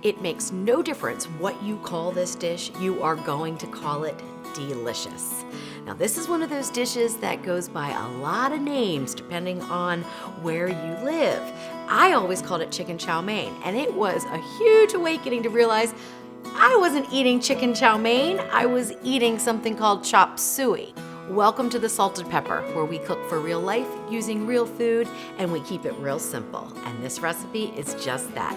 It makes no difference what you call this dish, you are going to call it delicious. Now, this is one of those dishes that goes by a lot of names depending on where you live. I always called it chicken chow mein, and it was a huge awakening to realize I wasn't eating chicken chow mein, I was eating something called chop suey. Welcome to the Salted Pepper, where we cook for real life using real food, and we keep it real simple. And this recipe is just that,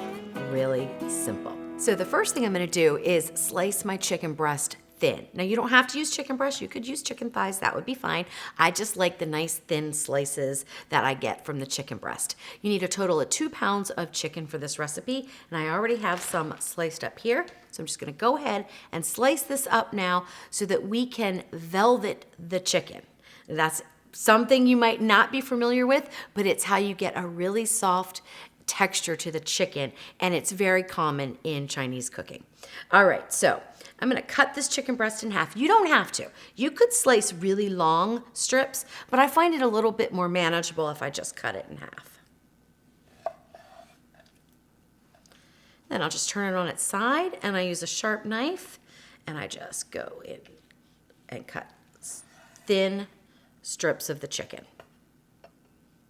really simple. So the first thing I'm gonna do is slice my chicken breast thin. Now, you don't have to use chicken breast, you could use chicken thighs, that would be fine. I just like the nice thin slices that I get from the chicken breast. You need a total of 2 pounds of chicken for this recipe, and I already have some sliced up here. So I'm just gonna go ahead and slice this up now so that we can velvet the chicken. That's something you might not be familiar with, but it's how you get a really soft texture to the chicken, and it's very common in Chinese cooking. All right, so I'm gonna cut this chicken breast in half. You don't have to. You could slice really long strips, but I find it a little bit more manageable if I just cut it in half. Then I'll just turn it on its side, and I use a sharp knife, and I just go in and cut thin strips of the chicken.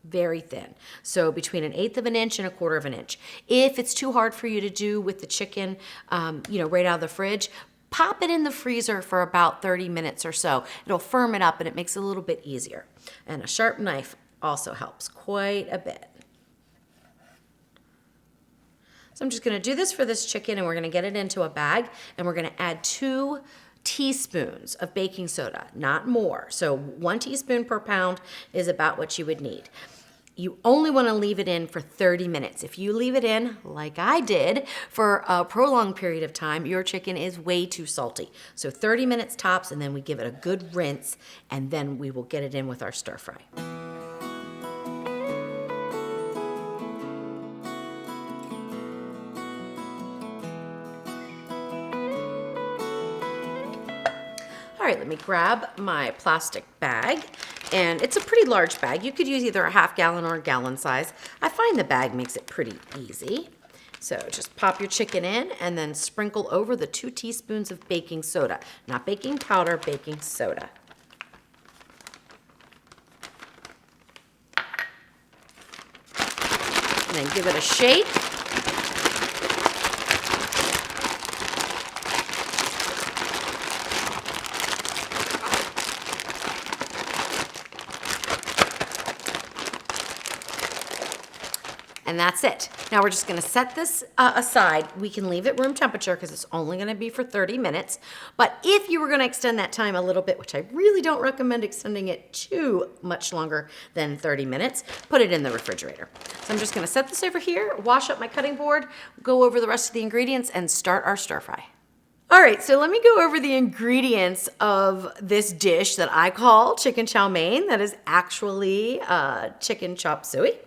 Very thin. So between 1/8 of an inch and 1/4 of an inch. If it's too hard for you to do with the chicken, right out of the fridge, pop it in the freezer for about 30 minutes or so. It'll firm it up and it makes it a little bit easier. And a sharp knife also helps quite a bit. So I'm just gonna do this for this chicken, and we're gonna get it into a bag, and we're gonna add 2 teaspoons of baking soda, not more. So 1 teaspoon per pound is about what you would need. You only want to leave it in for 30 minutes. If you leave it in, like I did, for a prolonged period of time, your chicken is way too salty. So 30 minutes tops, and then we give it a good rinse, and then we will get it in with our stir fry. All right, let me grab my plastic bag, and it's a pretty large bag. You could use either a 1/2 gallon or a gallon size. I find the bag makes it pretty easy. So just pop your chicken in and then sprinkle over the 2 teaspoons of baking soda. Not baking powder, baking soda. And then give it a shake. And that's it. Now we're just gonna set this aside. We can leave it room temperature because it's only gonna be for 30 minutes. But if you were gonna extend that time a little bit, which I really don't recommend extending it too much longer than 30 minutes, put it in the refrigerator. So I'm just gonna set this over here, wash up my cutting board, go over the rest of the ingredients, and start our stir fry. All right, so let me go over the ingredients of this dish that I call chicken chow mein. That is actually chicken chop suey.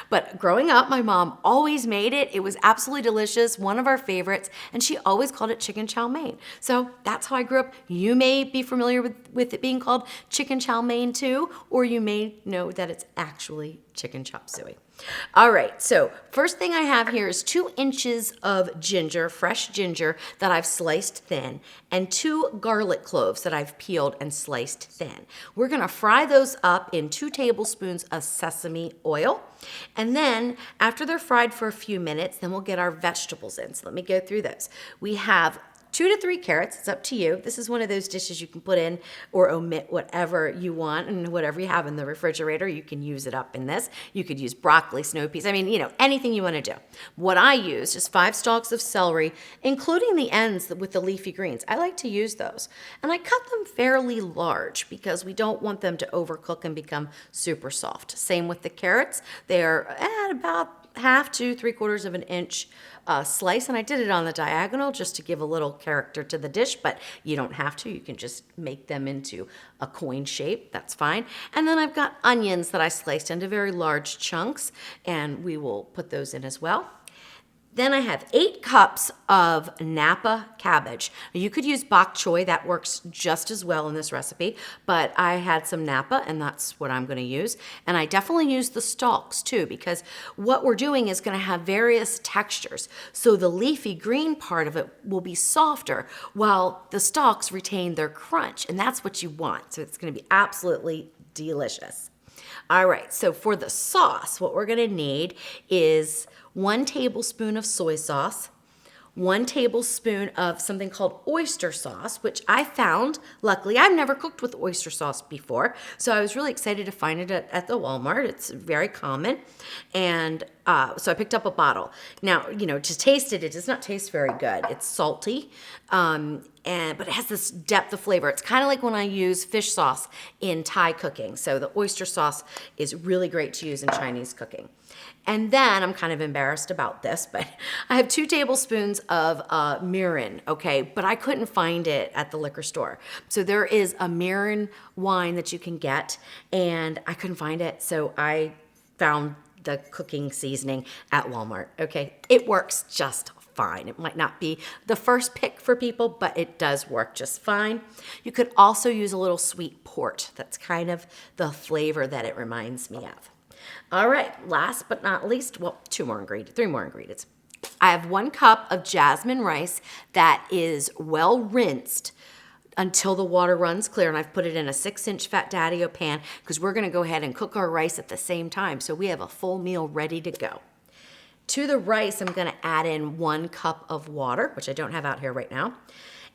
But growing up, my mom always made it. It was absolutely delicious, one of our favorites, and she always called it chicken chow mein. So that's how I grew up. You may be familiar with it being called chicken chow mein too, or you may know that it's actually chicken chop suey. All right, so first thing I have here is 2 inches of ginger, fresh ginger that I've sliced thin, and 2 garlic cloves that I've peeled and sliced thin. We're gonna fry those up in 2 tablespoons of sesame oil. And then after they're fried for a few minutes, then we'll get our vegetables in. So let me go through those. We have 2 to 3 carrots, it's up to you. This is one of those dishes you can put in or omit whatever you want, and whatever you have in the refrigerator, you can use it up in this. You could use broccoli, snow peas, anything you want to do. What I use is 5 stalks of celery, including the ends with the leafy greens. I like to use those. And I cut them fairly large because we don't want them to overcook and become super soft. Same with the carrots. They are at about 1/2 to 3/4 of an inch slice, and I did it on the diagonal just to give a little character to the dish, but you don't have to. You can just make them into a coin shape. That's fine. And then I've got onions that I sliced into very large chunks, and we will put those in as well. Then I have 8 cups of Napa cabbage. Now, you could use bok choy, that works just as well in this recipe, but I had some Napa and that's what I'm gonna use. And I definitely use the stalks too, because what we're doing is gonna have various textures. So the leafy green part of it will be softer while the stalks retain their crunch, and that's what you want. So it's gonna be absolutely delicious. All right, so for the sauce, what we're gonna need is 1 tablespoon of soy sauce, 1 tablespoon of something called oyster sauce, which I found, luckily, I've never cooked with oyster sauce before, so I was really excited to find it at the Walmart. It's very common, and so I picked up a bottle. Now, to taste it, it does not taste very good. It's salty, but it has this depth of flavor. It's kind of like when I use fish sauce in Thai cooking, so the oyster sauce is really great to use in Chinese cooking. And then, I'm kind of embarrassed about this, but I have 2 tablespoons of mirin, okay? But I couldn't find it at the liquor store. So there is a mirin wine that you can get, and I couldn't find it, so I found the cooking seasoning at Walmart, okay? It works just fine. It might not be the first pick for people, but it does work just fine. You could also use a little sweet port. That's kind of the flavor that it reminds me of. All right, last but not least, well, 3 more ingredients. I have 1 cup of jasmine rice that is well rinsed until the water runs clear, and I've put it in a 6-inch Fat Daddio pan because we're gonna go ahead and cook our rice at the same time, so we have a full meal ready to go. To the rice, I'm gonna add in 1 cup of water, which I don't have out here right now.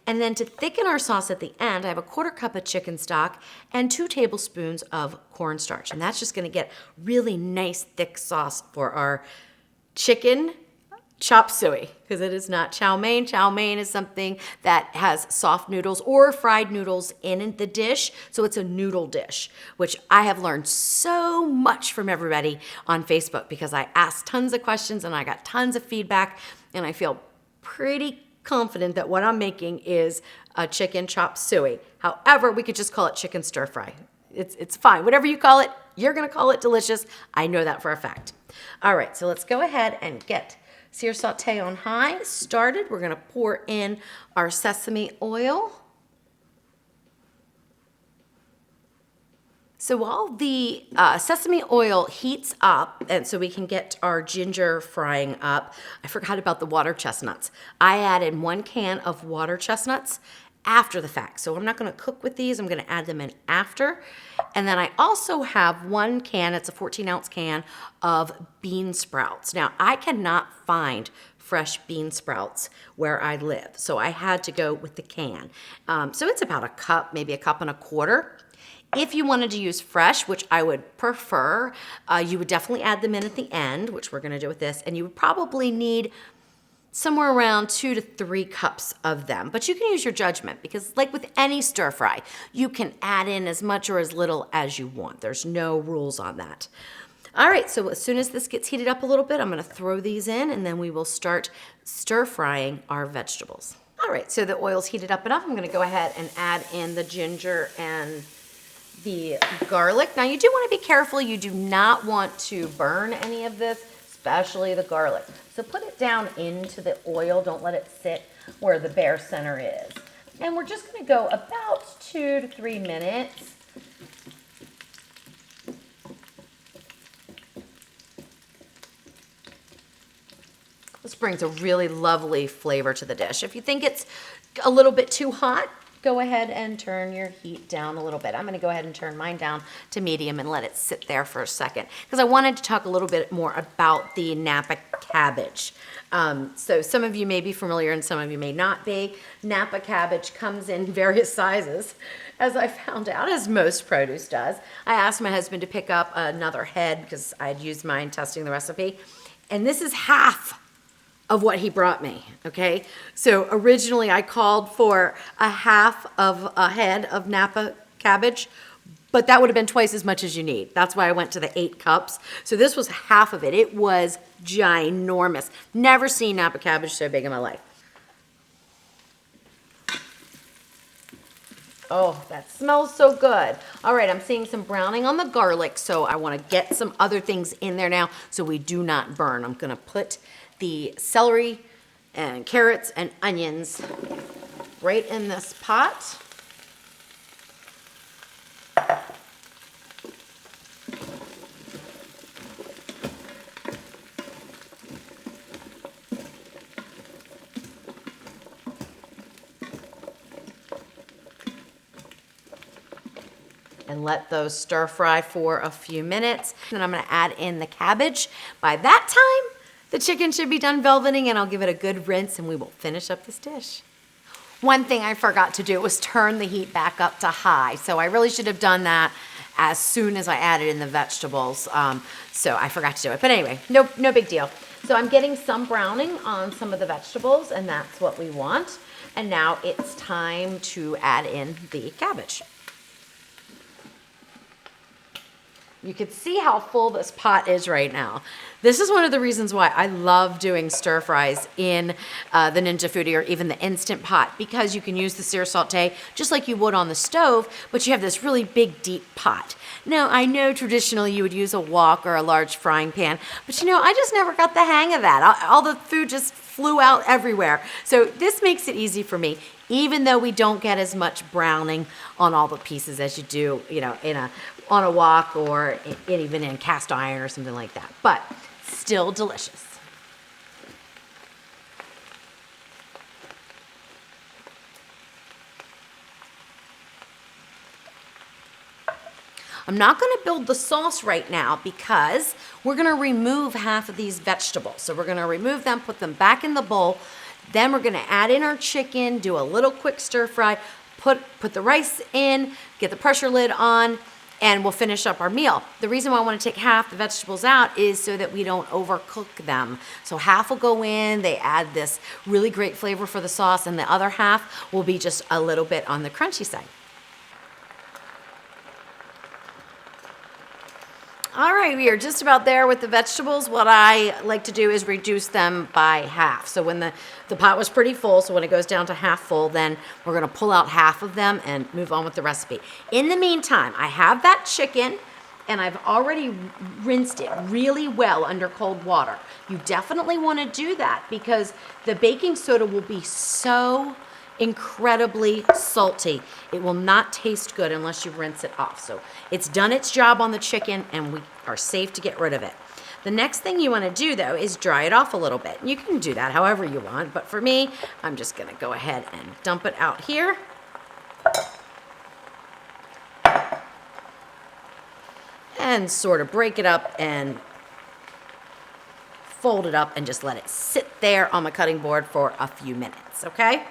And then to thicken our sauce at the end, I have a 1/4 cup of chicken stock and 2 tablespoons of cornstarch. And that's just gonna get really nice thick sauce for our chicken chop suey, because it is not chow mein. Chow mein is something that has soft noodles or fried noodles in the dish, so it's a noodle dish, which I have learned so much from everybody on Facebook because I asked tons of questions and I got tons of feedback, and I feel pretty confident that what I'm making is a chicken chop suey. However, we could just call it chicken stir fry. It's fine. Whatever you call it, you're gonna call it delicious. I know that for a fact. All right, so let's go ahead and get sear saute on high started. We're gonna pour in our sesame oil. So while the sesame oil heats up, and so we can get our ginger frying up, I forgot about the water chestnuts. I added 1 can of water chestnuts after the fact. So I'm not gonna cook with these, I'm gonna add them in after. And then I also have 1 can, it's a 14-ounce can, of bean sprouts. Now, I cannot find fresh bean sprouts where I live, so I had to go with the can. So it's about a cup, maybe a cup and a quarter. If you wanted to use fresh, which I would prefer, you would definitely add them in at the end, which we're gonna do with this, and you would probably need somewhere around 2 to 3 cups of them. But you can use your judgment because like with any stir fry, you can add in as much or as little as you want. There's no rules on that. All right, so as soon as this gets heated up a little bit, I'm gonna throw these in and then we will start stir frying our vegetables. All right, so the oil's heated up enough. I'm gonna go ahead and add in the ginger and the garlic. Now you do want to be careful. You do not want to burn any of this, especially the garlic. So put it down into the oil. Don't let it sit where the bare center is. And we're just going to go about 2 to 3 minutes. This brings a really lovely flavor to the dish. If you think it's a little bit too hot, go ahead and turn your heat down a little bit. I'm gonna go ahead and turn mine down to medium and let it sit there for a second because I wanted to talk a little bit more about the Napa cabbage. So some of you may be familiar and some of you may not be. Napa cabbage comes in various sizes, as I found out, as most produce does. I asked my husband to pick up another head because I had used mine testing the recipe, and this is half of what he brought me, okay? So originally I called for a half of a head of Napa cabbage, but that would have been twice as much as you need. That's why I went to the 8 cups. So this was half of it. It was ginormous. Never seen Napa cabbage so big in my life. Oh, that smells so good. All right, I'm seeing some browning on the garlic, so I wanna get some other things in there now so we do not burn. I'm gonna put the celery and carrots and onions right in this pot. And let those stir fry for a few minutes. Then I'm gonna add in the cabbage. By that time, the chicken should be done velveting, and I'll give it a good rinse and we will finish up this dish. One thing I forgot to do was turn the heat back up to high. So I really should have done that as soon as I added in the vegetables. So I forgot to do it. But anyway, no big deal. So I'm getting some browning on some of the vegetables, and that's what we want. And now it's time to add in the cabbage. You can see how full this pot is right now. This is one of the reasons why I love doing stir fries in the Ninja Foodi or even the Instant Pot, because you can use the sear saute just like you would on the stove, but you have this really big, deep pot. Now, I know traditionally you would use a wok or a large frying pan, but you know, I just never got the hang of that. All the food just flew out everywhere. So this makes it easy for me, even though we don't get as much browning on all the pieces as you do, you know, on a wok or even in cast iron or something like that, but still delicious. I'm not gonna build the sauce right now because we're gonna remove half of these vegetables. So we're gonna remove them, put them back in the bowl. Then we're gonna add in our chicken, do a little quick stir fry, put the rice in, get the pressure lid on, and we'll finish up our meal. The reason why I want to take half the vegetables out is so that we don't overcook them. So half will go in, they add this really great flavor for the sauce, and the other half will be just a little bit on the crunchy side. All right, we are just about there with the vegetables. What I like to do is reduce them by half. So when the pot was pretty full, so when it goes down to half full, then we're gonna pull out half of them and move on with the recipe. In the meantime, I have that chicken and I've already rinsed it really well under cold water. You definitely wanna do that because the baking soda will be so incredibly salty. It will not taste good unless you rinse it off. So it's done its job on the chicken and we are safe to get rid of it. The next thing you want to do though is dry it off a little bit. You can do that however you want, but for me, I'm just going to go ahead and dump it out here. And sort of break it up and fold it up and just let it sit there on the cutting board for a few minutes, okay?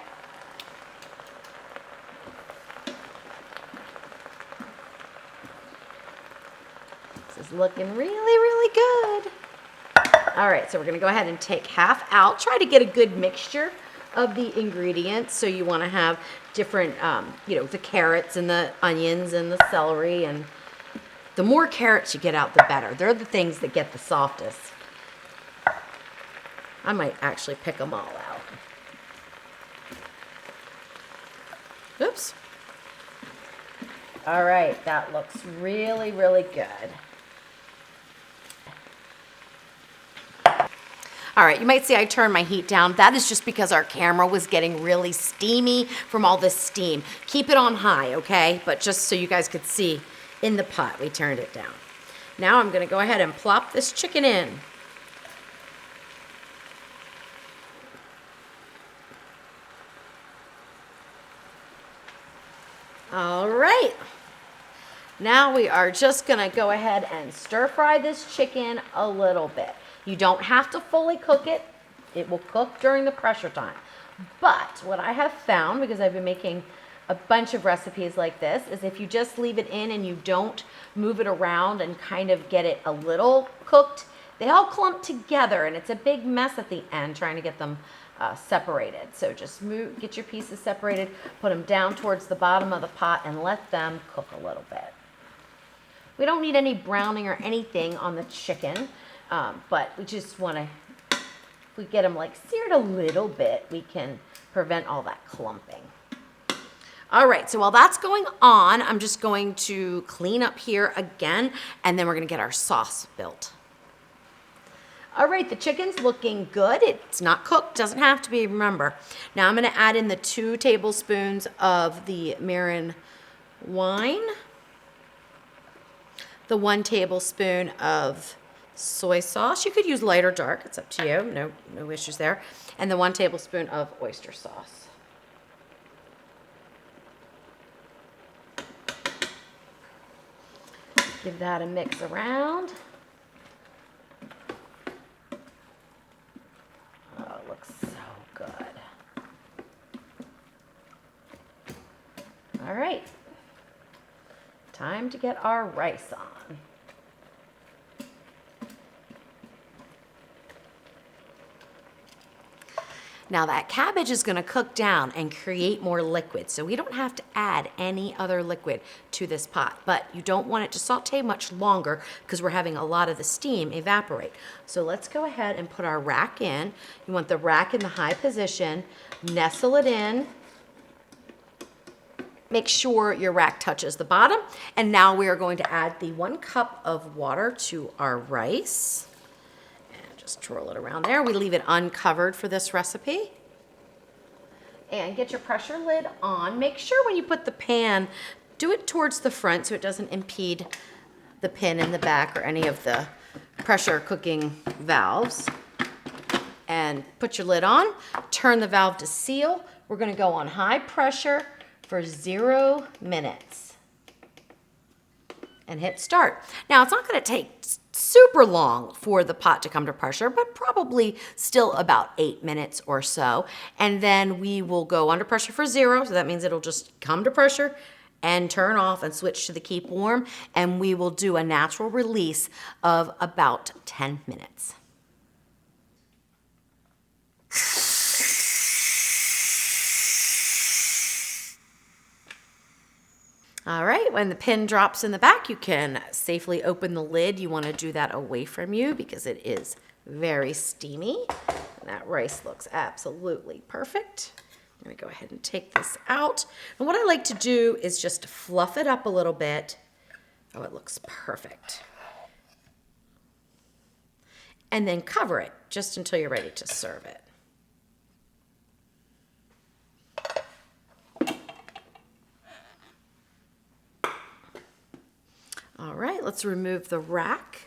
This is looking really, really good. All right, so we're gonna go ahead and take half out. Try to get a good mixture of the ingredients. So you wanna have different, you know, the carrots and the onions and the celery, and the more carrots you get out, the better. They're the things that get the softest. I might actually pick them all out. Oops. All right, that looks really, really good. All right, you might see I turned my heat down. That is just because our camera was getting really steamy from all this steam. Keep it on high, okay? But just so you guys could see in the pot, we turned it down. Now I'm gonna go ahead and plop this chicken in. All right. Now we are just gonna go ahead and stir fry this chicken a little bit. You don't have to fully cook it. It will cook during the pressure time. But what I have found, because I've been making a bunch of recipes like this, is if you just leave it in and you don't move it around and kind of get it a little cooked, they all clump together and it's a big mess at the end trying to get them separated. So just get your pieces separated, put them down towards the bottom of the pot and let them cook a little bit. We don't need any browning or anything on the chicken. But we just want to, if we get them like seared a little bit, we can prevent all that clumping. All right, so while that's going on, I'm just going to clean up here again, and then we're going to get our sauce built. All right, the chicken's looking good. It's not cooked, doesn't have to be, remember. Now I'm gonna add in the 2 tablespoons of the Marin wine, the 1 tablespoon of soy sauce. You could use light or dark, it's up to you, no issues there. And the 1 tablespoon of oyster sauce. Give that a mix around. Oh, it looks so good. All right, time to get our rice on. Now that cabbage is going to cook down and create more liquid, so we don't have to add any other liquid to this pot, but you don't want it to saute much longer because we're having a lot of the steam evaporate. So let's go ahead and put our rack in. You want the rack in the high position, nestle it in. Make sure your rack touches the bottom, and now we are going to add the 1 cup of water to our rice. Just twirl it around there. We leave it uncovered for this recipe. And get your pressure lid on. Make sure when you put the pan, do it towards the front so it doesn't impede the pin in the back or any of the pressure cooking valves. And put your lid on. Turn the valve to seal. We're going to go on high pressure for 0 minutes. And hit start. Now it's not going to take super long for the pot to come to pressure, but probably still about 8 minutes or so. And then we will go under pressure for 0. So that means it'll just come to pressure and turn off and switch to the keep warm. And we will do a natural release of about 10 minutes. All right, when the pin drops in the back, you can safely open the lid. You want to do that away from you because it is very steamy. And that rice looks absolutely perfect. I'm going to go ahead and take this out. And what I like to do is just fluff it up a little bit. Oh, it looks perfect. And then cover it just until you're ready to serve it. All right, let's remove the rack.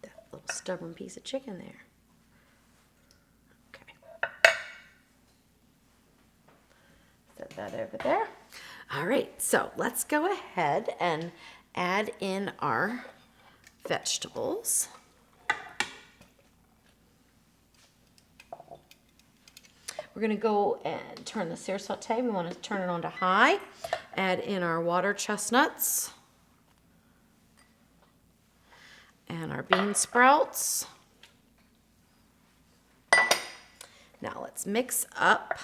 That little stubborn piece of chicken there. Okay. Set that over there. All right, so let's go ahead and add in our vegetables. We're going to go and turn the sear saute. We want to turn it on to high. Add in our water chestnuts and our bean sprouts. Now let's mix up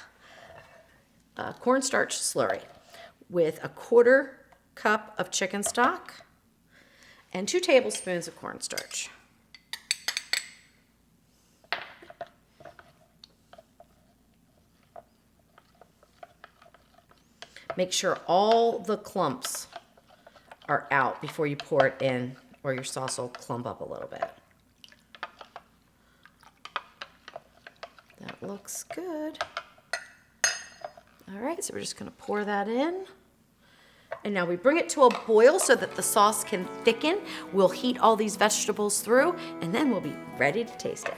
a cornstarch slurry with a 1/4 cup of chicken stock and 2 tablespoons of cornstarch. Make sure all the clumps are out before you pour it in, or your sauce will clump up a little bit. That looks good. All right, so we're just going to pour that in. And now we bring it to a boil so that the sauce can thicken. We'll heat all these vegetables through, and then we'll be ready to taste it.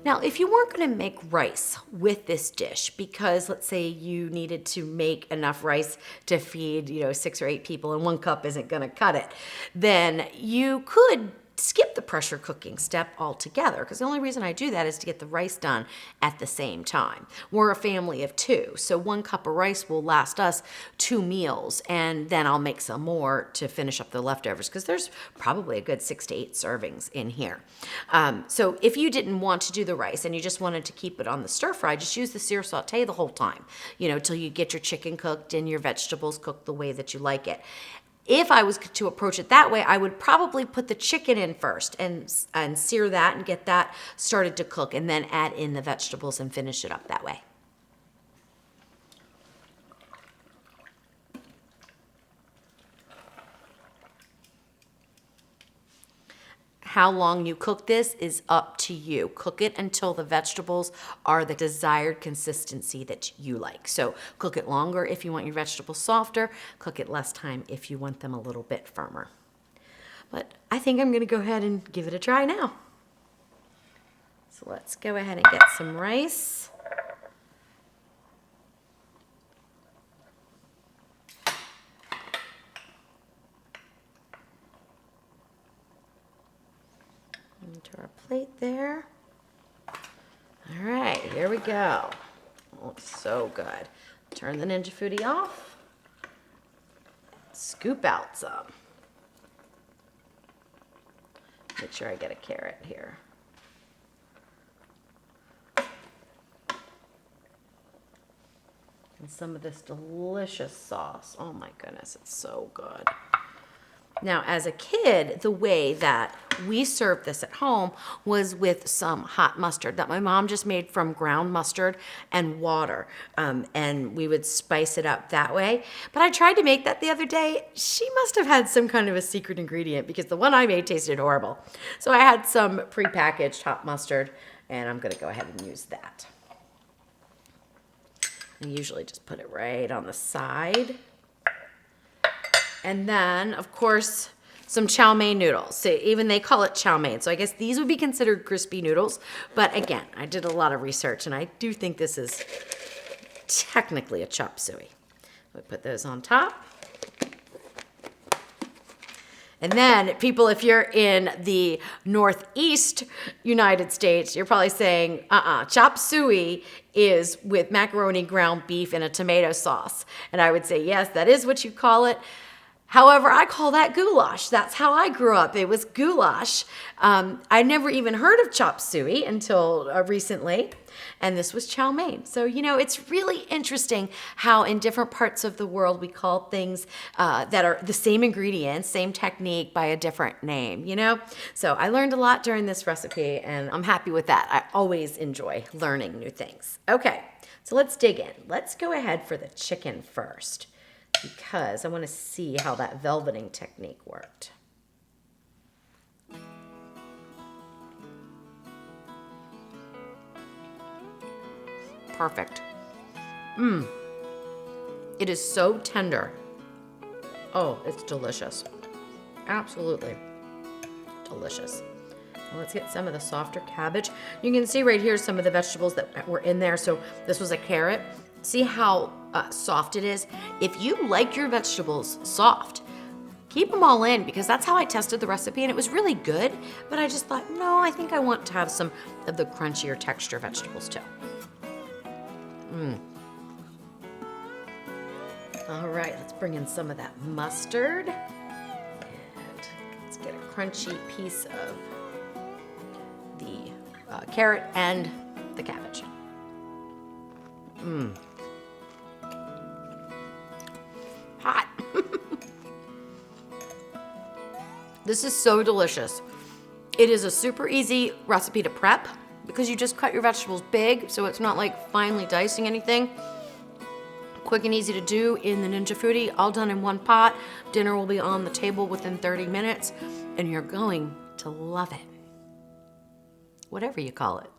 Now, if you weren't going to make rice with this dish, because let's say you needed to make enough rice to feed, 6 or 8 people and 1 cup isn't going to cut it, then you could skip the pressure cooking step altogether, because the only reason I do that is to get the rice done at the same time. We're a family of 2, so 1 cup of rice will last us 2 meals, and then I'll make some more to finish up the leftovers, because there's probably a good 6 to 8 servings in here. So if you didn't want to do the rice and you just wanted to keep it on the stir fry, just use the sear saute the whole time, till you get your chicken cooked and your vegetables cooked the way that you like it. If I was to approach it that way, I would probably put the chicken in first and sear that and get that started to cook, and then add in the vegetables and finish it up that way. How long you cook this is up to you. Cook it until the vegetables are the desired consistency that you like. So cook it longer if you want your vegetables softer. Cook it less time if you want them a little bit firmer. But I think I'm gonna go ahead and give it a try now. So let's go ahead and get some rice. Into our plate there. All right, here we go. Looks so good. Turn the Ninja Foodie off. Scoop out some. Make sure I get a carrot here. And some of this delicious sauce. Oh my goodness, it's so good. Now, as a kid, the way that we served this at home was with some hot mustard that my mom just made from ground mustard and water. And we would spice it up that way. But I tried to make that the other day. She must have had some kind of a secret ingredient because the one I made tasted horrible. So I had some prepackaged hot mustard, and I'm going to go ahead and use that. I usually just put it right on the side. And then, of course, some chow mein noodles. So even they call it chow mein. So I guess these would be considered crispy noodles. But again, I did a lot of research, and I do think this is technically a chop suey. We put those on top. And then, people, if you're in the Northeast United States, you're probably saying, chop suey is with macaroni, ground beef, and a tomato sauce. And I would say, yes, that is what you call it. However, I call that goulash. That's how I grew up. It was goulash. I never even heard of chop suey until recently, and this was chow mein. So, you know, it's really interesting how in different parts of the world we call things that are the same ingredients, same technique by a different name, you know? So I learned a lot during this recipe, and I'm happy with that. I always enjoy learning new things. Okay, so let's dig in. Let's go ahead for the chicken first, because I want to see how that velveting technique worked. Perfect. It is so tender. Oh, it's delicious. Absolutely delicious. Now let's get some of the softer cabbage. You can see right here some of the vegetables that were in there. So this was a carrot. See how soft it is? If you like your vegetables soft, keep them all in, because that's how I tested the recipe and it was really good. But I just thought, no, I think I want to have some of the crunchier texture vegetables too. All right, let's bring in some of that mustard. And let's get a crunchy piece of the carrot and the cabbage. Hot. This is so delicious. It is a super easy recipe to prep because you just cut your vegetables big, so it's not like finely dicing anything. Quick and easy to do in the Ninja Foodie, all done in one pot. Dinner will be on the table within 30 minutes, and you're going to love it. Whatever you call it.